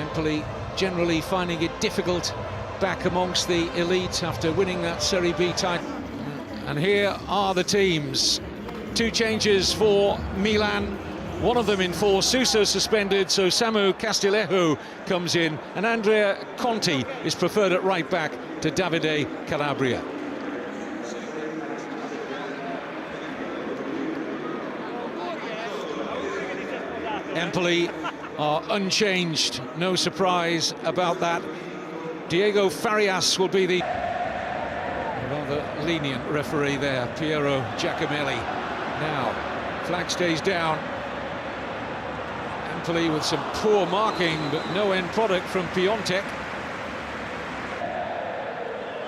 Empoli generally finding it difficult back amongst the elite after winning that Serie B title. And here are the teams. 2 changes for Milan, one of them in force. Suso suspended, so Samu Castillejo comes in, and Andrea Conti is preferred at right back to Davide Calabria. Empoli are unchanged, no surprise about that. Diego Farias will be the rather lenient referee there, Piero Giacomelli. Now, flag stays down. Empoli with some poor marking, but no end product from Piontek.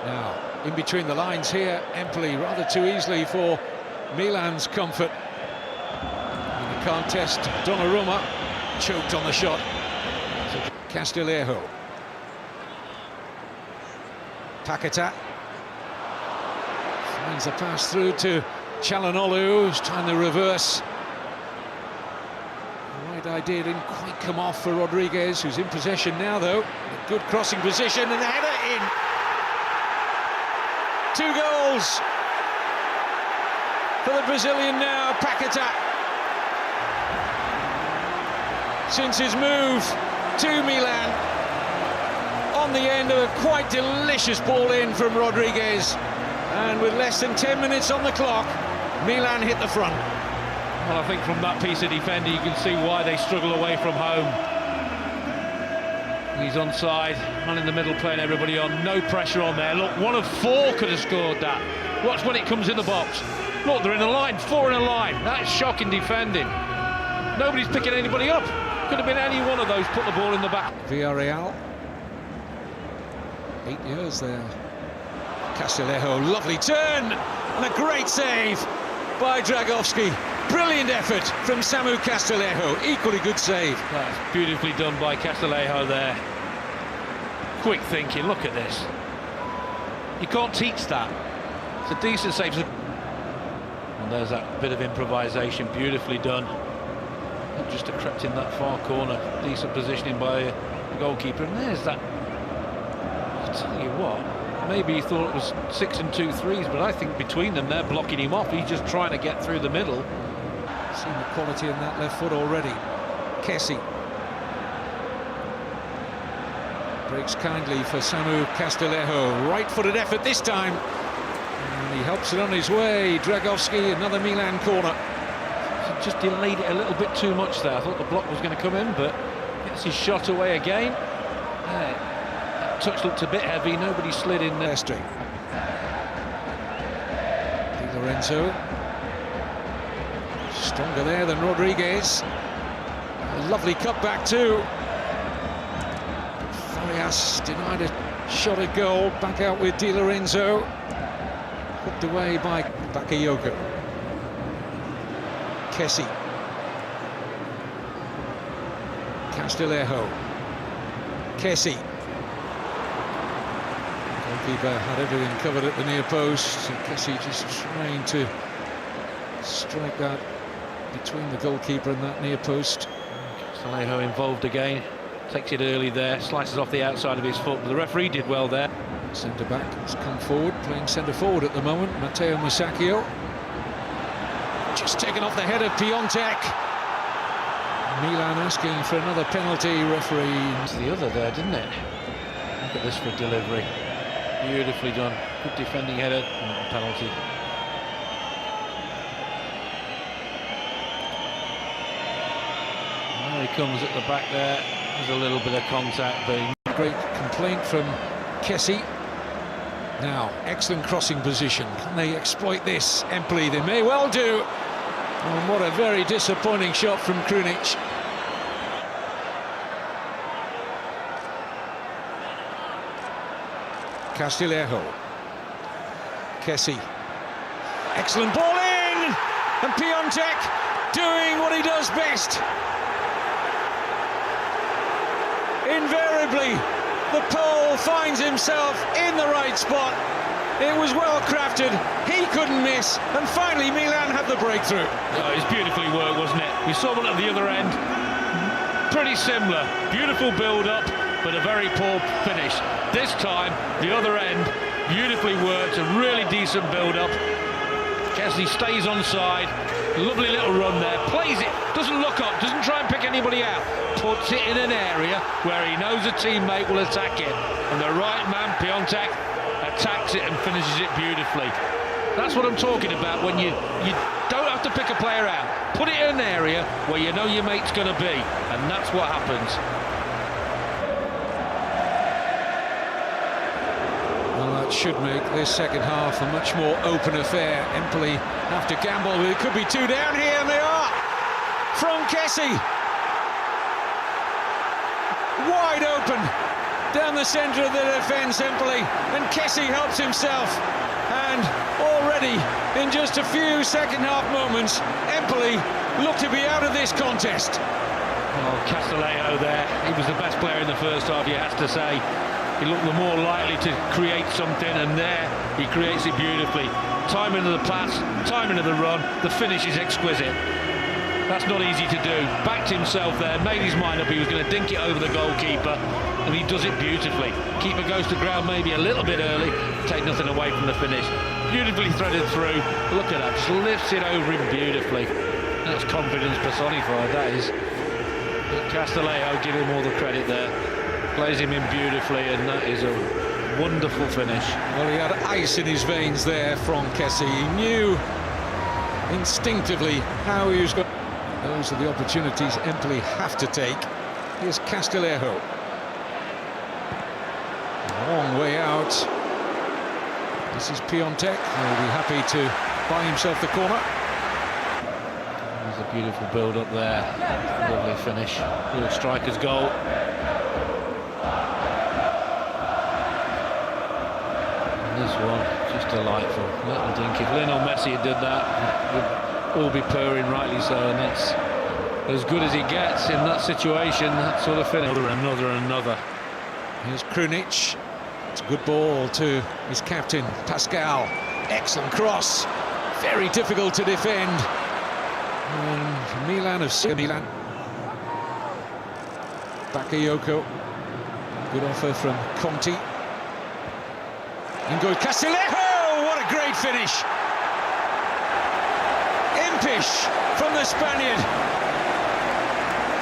Now, in between the lines here, Empoli rather too easily for Milan's comfort. In the contest, Donnarumma choked on the shot. Castillejo. Paquetá finds the pass through to Çalhanoğlu, who's trying to reverse. The right idea didn't quite come off for Rodriguez, who's in possession now, though. A good crossing position, and the header in. 2 goals for the Brazilian now, Paquetá. Since his move to Milan, on the end of a quite delicious ball in from Rodriguez, and with less than 10 minutes on the clock, Milan hit the front. Well, I think from that piece of defending you can see why they struggle away from home. He's onside, man in the middle playing everybody on, no pressure on there. Look, 1 of 4 could have scored that. Watch when it comes in the box. Look, they're in a line, 4 in a line. That's shocking defending. Nobody's picking anybody up. Could have been any one of those, put the ball in the back. Villarreal. 8 years there. Castillejo, lovely turn, and a great save by Dragowski. Brilliant effort from Samu Castillejo, equally good save. That's beautifully done by Castillejo there. Quick thinking, look at this. You can't teach that. It's a decent save. And there's that bit of improvisation, beautifully done. Just a crept in that far corner, decent positioning by the goalkeeper, and there's that. I'll tell you what, maybe he thought it was 6 and 2 threes, but I think between them they're blocking him off. He's just trying to get through the middle. Seen the quality in that left foot already. Kessie breaks kindly for Samu Castillejo. Right-footed effort this time, and he helps it on his way. Dragowski, another Milan corner. Just delayed it a little bit too much there. I thought the block was going to come in, but gets his shot away again. That touch looked a bit heavy, nobody slid in there. Di Lorenzo, stronger there than Rodriguez. A lovely cutback too. Farias denied a shot at goal, back out with Di Lorenzo. Hooked away by Bakayoko. Kessie. Castillejo. Kessie. Goalkeeper had everything covered at the near post. Kessie just trying to strike that between the goalkeeper and that near post. Castillejo involved again. Takes it early there, slices off the outside of his foot, but the referee did well there. Centre-back has come forward, playing centre-forward at the moment, Matteo Musacchio. Just taken off the head of Piontek. Milan asking for another penalty, referee. It's the other there, didn't it? Look at this for delivery. Beautifully done. Good defending header. Penalty. There he comes at the back there. There's a little bit of contact, but... Great complaint from Kessie. Now, excellent crossing position. Can they exploit this? Empoli, they may well do. And what a very disappointing shot from Krunic. Castillejo. Kessie. Excellent ball in! And Piontek doing what he does best. Invariably, the Pole finds himself in the right spot. It was well crafted, he couldn't miss, and finally Milan had the breakthrough. Oh, it was beautifully worked, wasn't it? We saw one at the other end. Pretty similar, beautiful build-up, but a very poor finish. This time, the other end, beautifully worked, a really decent build-up. Kessie stays onside, lovely little run there, plays it, doesn't look up, doesn't try and pick anybody out, puts it in an area where he knows a teammate will attack it, and the right man, Piontek, attacks it and finishes it beautifully. That's what I'm talking about, when you don't have to pick a player out. Put it in an area where you know your mate's going to be, and that's what happens. Well, that should make this second half a much more open affair. Empoli have to gamble. It could be two down here, and they are. From Kessie. Wide open. Down the centre of the defence, Empoli. And Kessie helps himself. And already, in just a few second-half moments, Empoli look to be out of this contest. Oh, Castelleo there, he was the best player in the first half, you have to say. He looked the more likely to create something, and there he creates it beautifully. Timing of the pass, timing of the run, the finish is exquisite. That's not easy to do. Backed himself there, made his mind up, he was going to dink it over the goalkeeper, and he does it beautifully. Keeper goes to ground maybe a little bit early, take nothing away from the finish. Beautifully threaded through, look at that, just lifts it over him beautifully. That's confidence personified, that is. But Castelleo, give him all the credit there. Plays him in beautifully, and that is a wonderful finish. Well, he had ice in his veins there from Kessie. He knew instinctively how he was going. Those are the opportunities Empoli have to take. Here's Castelleo. A long way out. This is Piontek. He'll be happy to buy himself the corner. There's a beautiful build-up there. Lovely finish. Real striker's goal. And this one, just delightful. Little dink. If Lionel Messi had done that, we'd all be purring, rightly so, and that's as good as he gets in that situation, that sort of finish. Another. Here's Krunic. It's a good ball to his captain, Pascal. Excellent cross. Very difficult to defend. And Milan of Milan. Bakayoko. Good offer from Conti. In goes Castelleo! What a great finish! Impish from the Spaniard.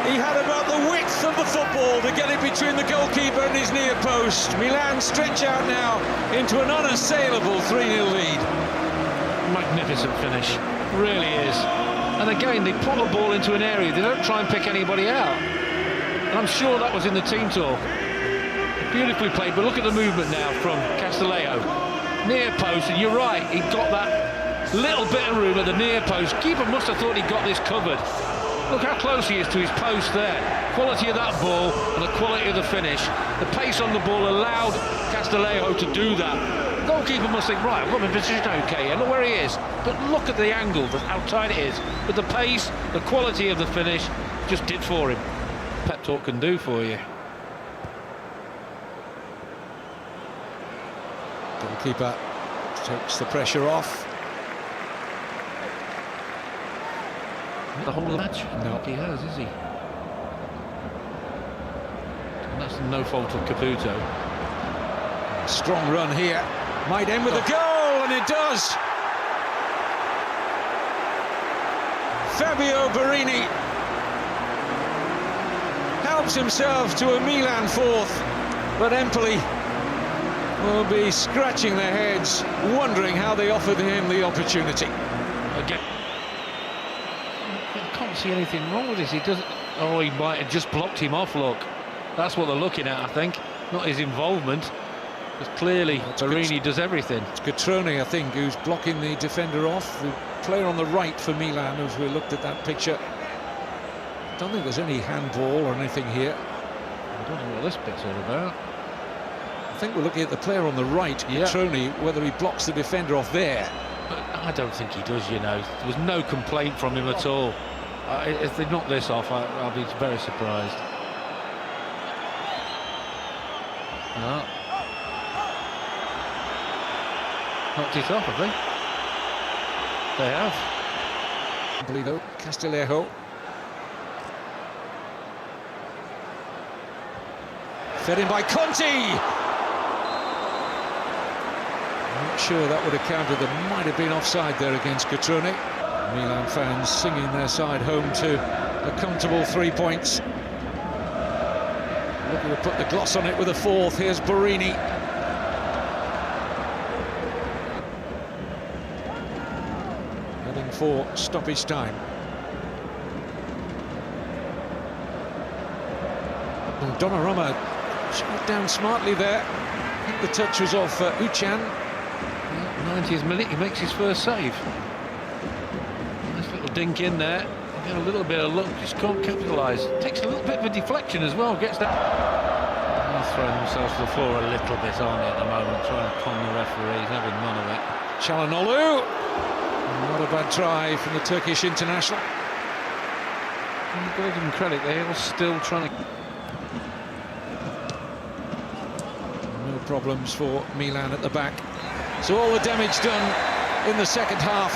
He had about the width of the football to get it between the goalkeeper and his near post. Milan stretch out now into an unassailable 3-0 lead. Magnificent finish, really is. And again, they put the ball into an area, they don't try and pick anybody out. And I'm sure that was in the team talk. Beautifully played, but look at the movement now from Castelleo. Near post, and you're right, he got that little bit of room at the near post. Keeper must have thought he got this covered. Look how close he is to his post there. Quality of that ball and the quality of the finish. The pace on the ball allowed Castelleo to do that. The goalkeeper must think, right, I've got my position okay, and look where he is. But look at the angle, how tight it is. But the pace, the quality of the finish, just did for him. Pep talk can do for you. Goalkeeper takes the pressure off. The whole of the match? No. He has, is he? And that's no fault of Caputo. Strong run here. Might end with a goal, and it does. Fabio Barini helps himself to a Milan fourth, but Empoli will be scratching their heads, wondering how they offered him the opportunity. Again. I can't see anything wrong with this. He doesn't. Oh, he might have just blocked him off. Look, that's what they're looking at, I think. Not his involvement, but clearly Barini does everything. It's Catrone, I think, who's blocking the defender off. The player on the right for Milan, as we looked at that picture. I don't think there's any handball or anything here. I don't know what this bit's all about. I think we're looking at the player on the right, Catrone, whether he blocks the defender off there. But I don't think he does, you know. There was no complaint from him at all. If they knock this off, I'll be very surprised. No. Knocked it off, have they? They have. Castelleo. Fed in by Conti. I'm not sure that would have counted. There might have been offside there against Catrone. Milan fans singing their side home to a comfortable 3 points. Looking to put the gloss on it with a fourth. Here's Borini. Heading for stoppage time. And Donnarumma shot it down smartly there. I think the touch was off Uchan. 90th minute, he makes his first save. Nice little dink in there. Get a little bit of luck, just can't capitalise. Takes a little bit of a deflection as well. Gets that. He's throwing himself to the floor a little bit, aren't he, at the moment, trying to con the referee. He's having none of it. Çalhanoğlu. Not a bad try from the Turkish international. You've got to give him credit, they're all still trying to. No problems for Milan at the back. So all the damage done in the second half.